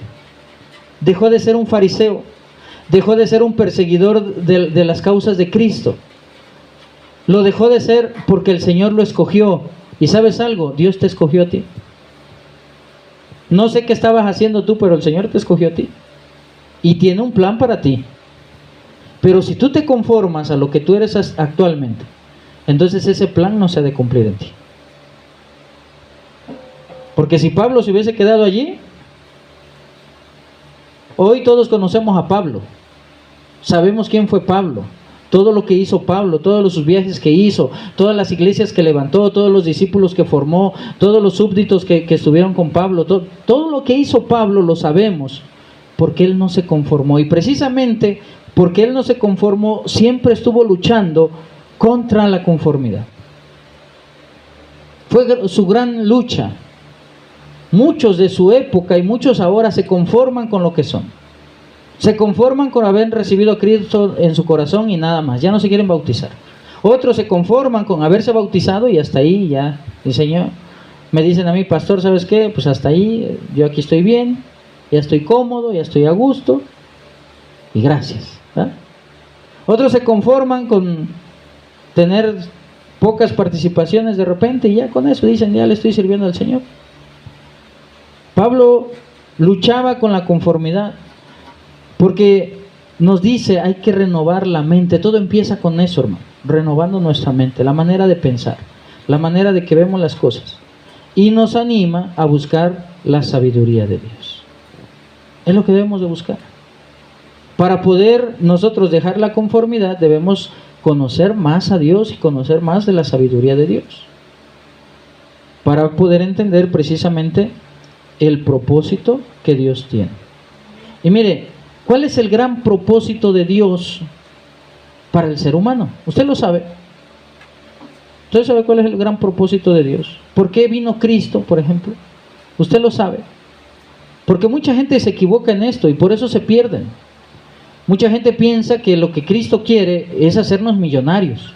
Dejó de ser un fariseo, dejó de ser un perseguidor de las causas de Cristo. Lo dejó de ser porque el Señor lo escogió. ¿Y sabes algo? Dios te escogió a ti. No sé qué estabas haciendo tú, pero el Señor te escogió a ti. Y tiene un plan para ti. Pero si tú te conformas a lo que tú eres actualmente, entonces ese plan no se ha de cumplir en ti. Porque si Pablo se hubiese quedado allí, hoy todos conocemos a Pablo. Sabemos quién fue Pablo, todo lo que hizo Pablo, todos sus viajes que hizo, todas las iglesias que levantó, todos los discípulos que formó, todos los súbditos que estuvieron con Pablo, todo lo que hizo Pablo lo sabemos, porque él no se conformó. Y precisamente porque él no se conformó, siempre estuvo luchando contra la conformidad. Fue su gran lucha. Muchos de su época y muchos ahora se conforman con lo que son. Se conforman con haber recibido a Cristo en su corazón y nada más. Ya no se quieren bautizar. Otros se conforman con haberse bautizado y hasta ahí ya. El Señor, me dicen a mí, pastor, ¿sabes qué? Pues hasta ahí, yo aquí estoy bien, ya estoy cómodo, ya estoy a gusto. Y gracias. ¿Verdad? Otros se conforman con tener pocas participaciones de repente y ya con eso dicen, ya le estoy sirviendo al Señor. Pablo luchaba con la conformidad, porque nos dice, hay que renovar la mente. Todo empieza con eso, hermano, renovando nuestra mente, la manera de pensar, la manera de que vemos las cosas. Y nos anima a buscar la sabiduría de Dios. Es lo que debemos de buscar. Para poder nosotros dejar la conformidad, debemos conocer más a Dios y conocer más de la sabiduría de Dios. Para poder entender precisamente el propósito que Dios tiene. Y mire, ¿cuál es el gran propósito de Dios para el ser humano? Usted lo sabe. ¿Usted sabe cuál es el gran propósito de Dios? ¿Por qué vino Cristo, por ejemplo? Usted lo sabe. Porque mucha gente se equivoca en esto y por eso se pierden. Mucha gente piensa que lo que Cristo quiere es hacernos millonarios.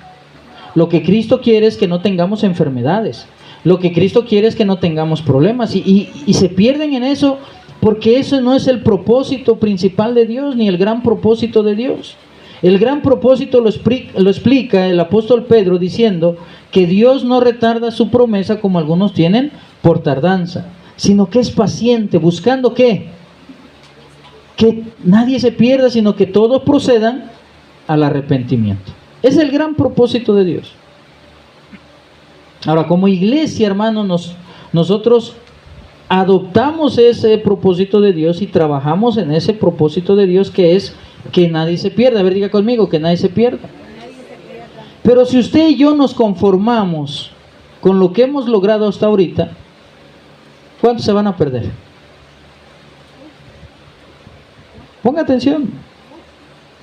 Lo que Cristo quiere es que no tengamos enfermedades. Lo que Cristo quiere es que no tengamos problemas. Y se pierden en eso porque eso no es el propósito principal de Dios, ni el gran propósito de Dios. El gran propósito lo explica el apóstol Pedro diciendo que Dios no retarda su promesa como algunos tienen por tardanza, sino que es paciente, buscando ¿qué? Que nadie se pierda, sino que todos procedan al arrepentimiento. Es el gran propósito de Dios. Ahora, como iglesia, hermanos, nosotros adoptamos ese propósito de Dios y trabajamos en ese propósito de Dios, que es que nadie se pierda. A ver, diga conmigo, que nadie se pierda. Pero si usted y yo nos conformamos con lo que hemos logrado hasta ahorita, ¿cuántos se van a perder? Ponga atención,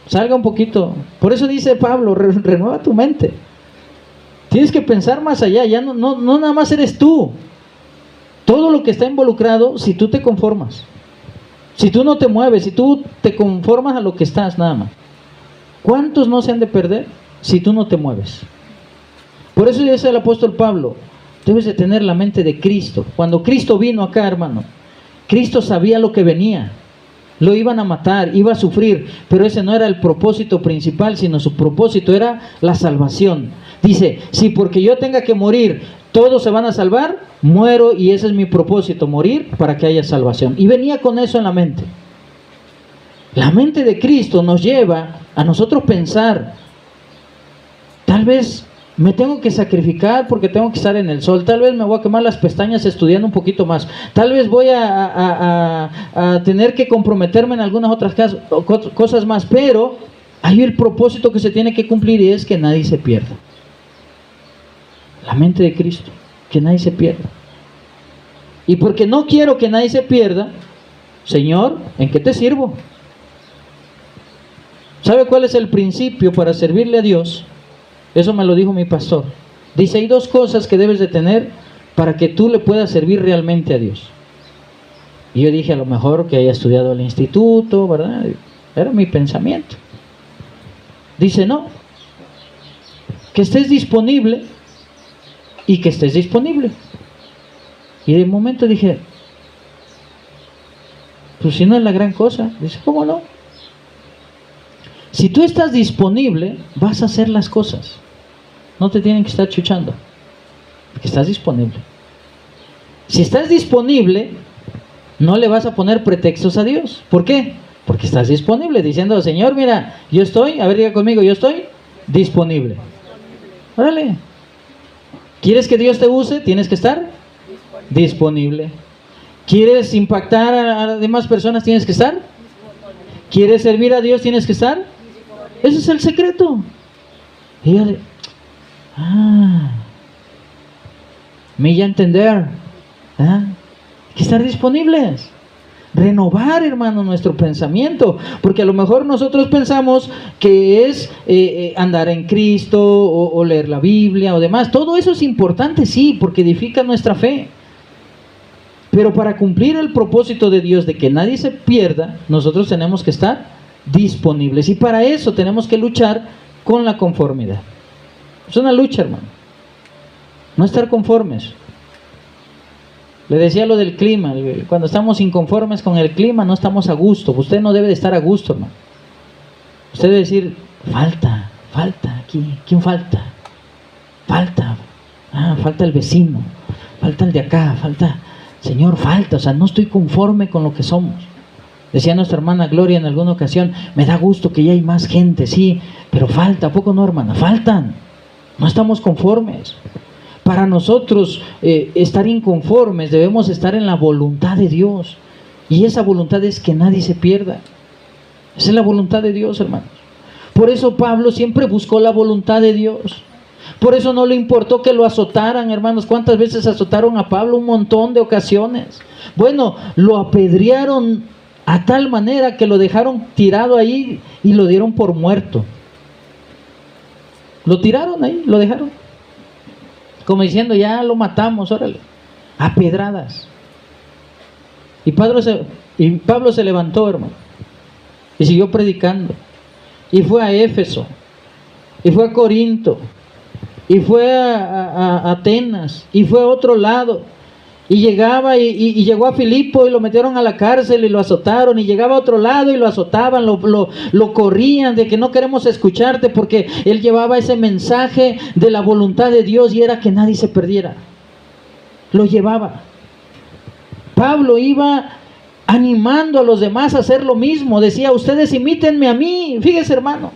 salga un poquito. Por eso dice Pablo, renueva tu mente. Tienes que pensar más allá, ya no nada más eres tú. Todo lo que está involucrado, si tú te conformas, si tú no te mueves, si tú te conformas a lo que estás nada más. ¿Cuántos no se han de perder si tú no te mueves? Por eso dice el apóstol Pablo, debes de tener la mente de Cristo. Cuando Cristo vino acá, hermano, Cristo sabía lo que venía. Lo iban a matar, iba a sufrir, pero ese no era el propósito principal, sino su propósito era la salvación. Dice, si porque yo tenga que morir, todos se van a salvar, muero y ese es mi propósito, morir para que haya salvación. Y venía con eso en la mente. La mente de Cristo nos lleva a nosotros pensar, tal vez me tengo que sacrificar porque tengo que estar en el sol, tal vez me voy a quemar las pestañas estudiando un poquito más, tal vez voy a tener que comprometerme en algunas otras cosas más, pero hay el propósito que se tiene que cumplir y es que nadie se pierda. La mente de Cristo, que nadie se pierda. Y porque no quiero que nadie se pierda, Señor, ¿en qué te sirvo? ¿Sabe cuál es el principio para servirle a Dios? Eso me lo dijo mi pastor. Dice, hay dos cosas que debes de tener para que tú le puedas servir realmente a Dios. Y yo dije, a lo mejor que haya estudiado el instituto, ¿verdad? Era mi pensamiento. Dice, no, que estés disponible y que estés disponible. Y de momento dije, pues si no es la gran cosa. Dice, ¿cómo no? Si tú estás disponible, vas a hacer las cosas. no te tienen que estar chuchando, porque estás disponible. Si estás disponible, no le vas a poner pretextos a Dios. ¿Por qué? Porque estás disponible, diciendo, Señor, mira, yo estoy, a ver, diga conmigo, yo estoy disponible. Órale. ¿Quieres que Dios te use? Tienes que estar disponible. ¿Quieres impactar a las demás personas? Tienes que estar. ¿Quieres servir a Dios? Tienes que estar. Ese es el secreto. Y yo me ya entender. Hay que estar disponibles. Renovar, hermano, nuestro pensamiento, porque a lo mejor nosotros pensamos que es andar en Cristo o leer la Biblia o demás. Todo eso es importante, sí, porque edifica nuestra fe. Pero para cumplir el propósito de Dios de que nadie se pierda, nosotros tenemos que estar disponibles, y para eso tenemos que luchar con la conformidad. Es una lucha, hermano. No estar conformes. Le decía lo del clima, cuando estamos inconformes con el clima no estamos a gusto. Usted no debe de estar a gusto, hermano. Usted debe decir, falta aquí. ¿Quién falta? Falta el vecino, falta el de acá, Señor, falta, o sea, no estoy conforme con lo que somos. Decía nuestra hermana Gloria en alguna ocasión, me da gusto que ya hay más gente, sí, pero falta, ¿a poco no, hermana? Faltan, no estamos conformes. Para nosotros estar inconformes debemos estar en la voluntad de Dios, y esa voluntad es que nadie se pierda. Esa es la voluntad de Dios, hermanos. Por eso Pablo siempre buscó la voluntad de Dios. Por eso no le importó que lo azotaran, hermanos. ¿Cuántas veces azotaron a Pablo? Un montón de ocasiones. Bueno, lo apedrearon a tal manera que lo dejaron tirado ahí y lo dieron por muerto. Lo tiraron ahí, lo dejaron. Como diciendo, ya lo matamos, órale. A pedradas. Y Pablo se levantó, hermano. Y siguió predicando. Y fue a Éfeso. Y fue a Corinto. Y fue a Atenas. Y fue a otro lado. Y llegaba y llegó a Filipo y lo metieron a la cárcel y lo azotaron. Y llegaba a otro lado y lo azotaban, lo corrían de que no queremos escucharte, porque él llevaba ese mensaje de la voluntad de Dios y era que nadie se perdiera. Lo llevaba. Pablo iba animando a los demás a hacer lo mismo. Decía, ustedes imítenme a mí. Fíjese, hermano,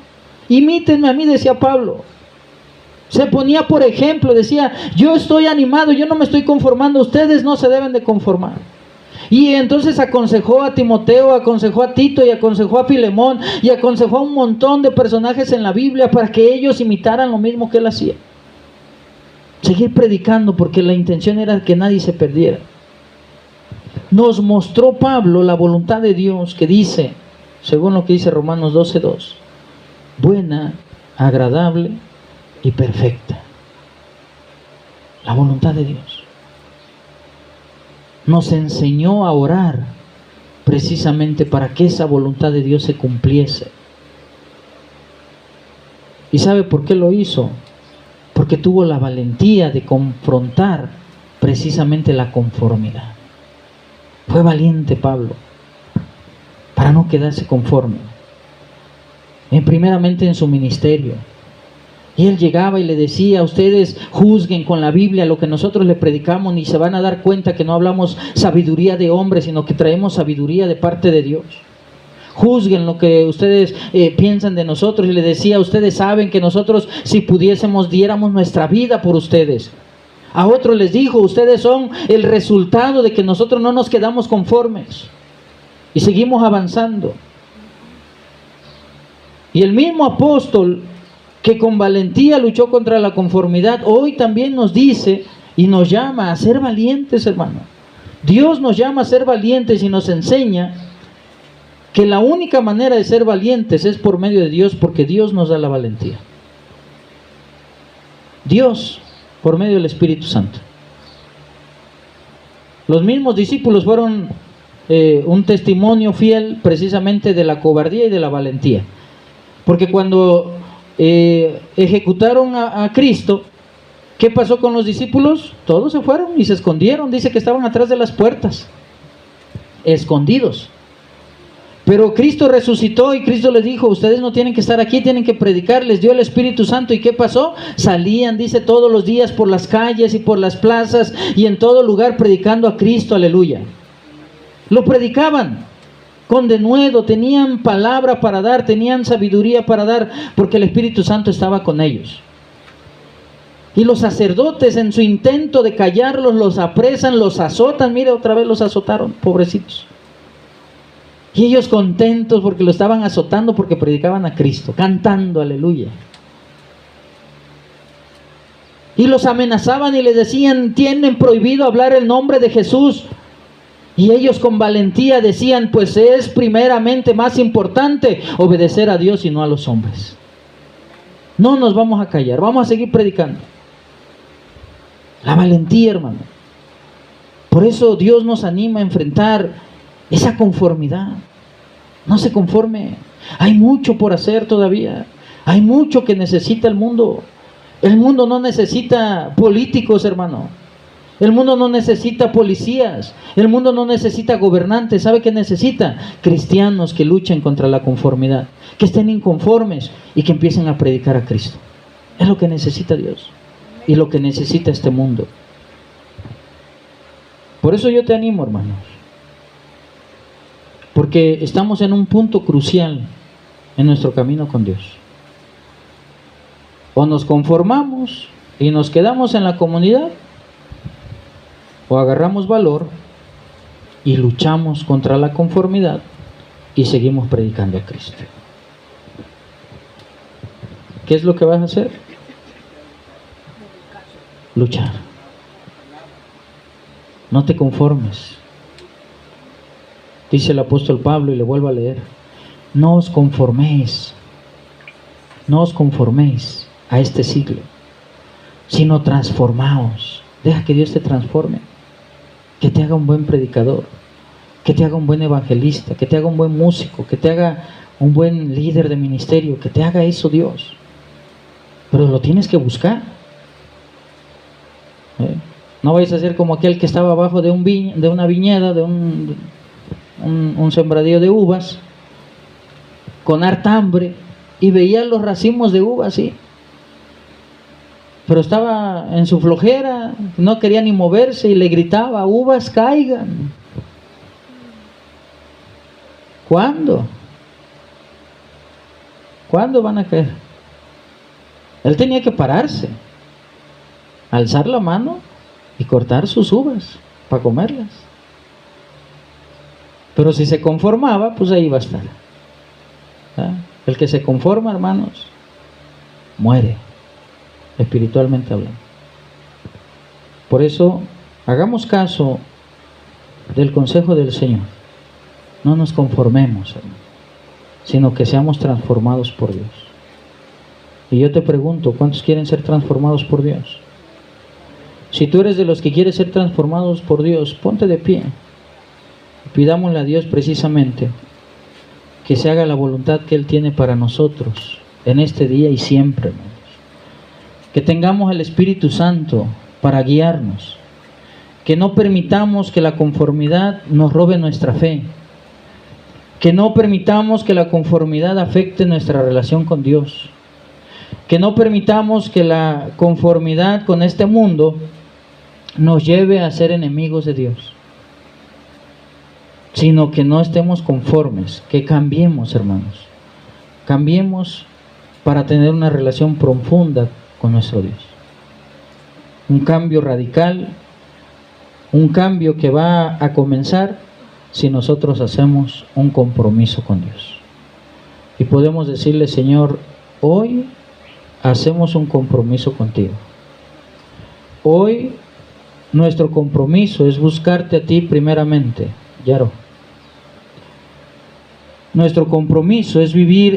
imítenme a mí, decía Pablo. Se ponía por ejemplo, decía, yo estoy animado, yo no me estoy conformando, ustedes no se deben de conformar. Y entonces aconsejó a Timoteo, aconsejó a Tito y aconsejó a Filemón y aconsejó a un montón de personajes en la Biblia para que ellos imitaran lo mismo que él hacía. Seguir predicando, porque la intención era que nadie se perdiera. Nos mostró Pablo la voluntad de Dios, que dice, según lo que dice Romanos 12:2, buena, agradable y perfecta. La voluntad de Dios. Nos enseñó a orar precisamente para que esa voluntad de Dios se cumpliese. ¿Y sabe por qué lo hizo? Porque tuvo la valentía de confrontar precisamente la conformidad. Fue valiente Pablo para no quedarse conforme. Primeramente en su ministerio. Y él llegaba y le decía, ustedes juzguen con la Biblia lo que nosotros le predicamos, y se van a dar cuenta que no hablamos sabiduría de hombres, sino que traemos sabiduría de parte de Dios. Juzguen lo que ustedes piensan de nosotros. Y le decía, ustedes saben que nosotros, si pudiésemos, diéramos nuestra vida por ustedes. A otros les dijo, ustedes son el resultado de que nosotros no nos quedamos conformes y seguimos avanzando. Y el mismo apóstol que con valentía luchó contra la conformidad, hoy también nos dice y nos llama a ser valientes, hermano. Dios nos llama a ser valientes y nos enseña que la única manera de ser valientes es por medio de Dios, porque Dios nos da la valentía. Dios, por medio del Espíritu Santo. Los mismos discípulos fueron un testimonio fiel precisamente de la cobardía y de la valentía. Porque cuando ejecutaron a Cristo, ¿qué pasó con los discípulos? Todos se fueron y se escondieron. Dice que estaban atrás de las puertas, escondidos. Pero Cristo resucitó y Cristo les dijo, ustedes no tienen que estar aquí, tienen que predicar. Les dio el Espíritu Santo. ¿Y qué pasó? Salían, dice, todos los días por las calles y por las plazas y en todo lugar predicando a Cristo, aleluya. Lo predicaban con denuedo, tenían palabra para dar, tenían sabiduría para dar, porque el Espíritu Santo estaba con ellos. Y los sacerdotes, en su intento de callarlos, los apresan, los azotan. Mira, otra vez los azotaron, pobrecitos. Y ellos contentos porque lo estaban azotando, porque predicaban a Cristo, cantando, aleluya. Y los amenazaban y les decían, tienen prohibido hablar el nombre de Jesús. Y ellos con valentía decían, pues es primeramente más importante obedecer a Dios y no a los hombres. No nos vamos a callar, vamos a seguir predicando. La valentía, hermano. Por eso Dios nos anima a enfrentar esa conformidad. No se conforme. Hay mucho por hacer todavía. Hay mucho que necesita el mundo. El mundo no necesita políticos, hermano. El mundo no necesita policías. El mundo no necesita gobernantes. ¿Sabe qué necesita? Cristianos que luchen contra la conformidad, que estén inconformes y que empiecen a predicar a Cristo. Es lo que necesita Dios y lo que necesita este mundo. Por eso yo te animo, hermanos, porque estamos en un punto crucial en nuestro camino con Dios. O nos conformamos y nos quedamos en la comunidad, o agarramos valor y luchamos contra la conformidad y seguimos predicando a Cristo. ¿Qué es lo que vas a hacer? Luchar. No te conformes. Dice el apóstol Pablo, y le vuelvo a leer, no os conforméis a este siglo, sino transformaos. Deja que Dios te transforme, que te haga un buen predicador, que te haga un buen evangelista, que te haga un buen músico, que te haga un buen líder de ministerio, que te haga eso Dios. Pero lo tienes que buscar. No vayas a ser como aquel que estaba abajo de una viñeda, de un sembradío de uvas, con harta hambre, y veía los racimos de uvas, ¿sí? Pero estaba en su flojera, no quería ni moverse y le gritaba, uvas caigan. ¿Cuándo? ¿Cuándo van a caer? Él tenía que pararse, alzar la mano y cortar sus uvas para comerlas. Pero si se conformaba, pues ahí va a estar. ¿Ah? El que se conforma, hermanos, muere, espiritualmente hablando. Por eso, hagamos caso del consejo del Señor. No nos conformemos, hermano, sino que seamos transformados por Dios. Y yo te pregunto, ¿cuántos quieren ser transformados por Dios? Si tú eres de los que quieres ser transformados por Dios, ponte de pie. Pidámosle a Dios precisamente que se haga la voluntad que Él tiene para nosotros en este día y siempre, hermanos. Que tengamos el Espíritu Santo para guiarnos. Que no permitamos que la conformidad nos robe nuestra fe. Que no permitamos que la conformidad afecte nuestra relación con Dios. Que no permitamos que la conformidad con este mundo nos lleve a ser enemigos de Dios, sino que no estemos conformes, que cambiemos, hermanos. Cambiemos para tener una relación profunda con nuestro Dios. Un cambio radical, un cambio que va a comenzar si nosotros hacemos un compromiso con Dios. Y podemos decirle, Señor, hoy hacemos un compromiso contigo. Hoy nuestro compromiso es buscarte a ti primeramente, Yaro. Nuestro compromiso es vivir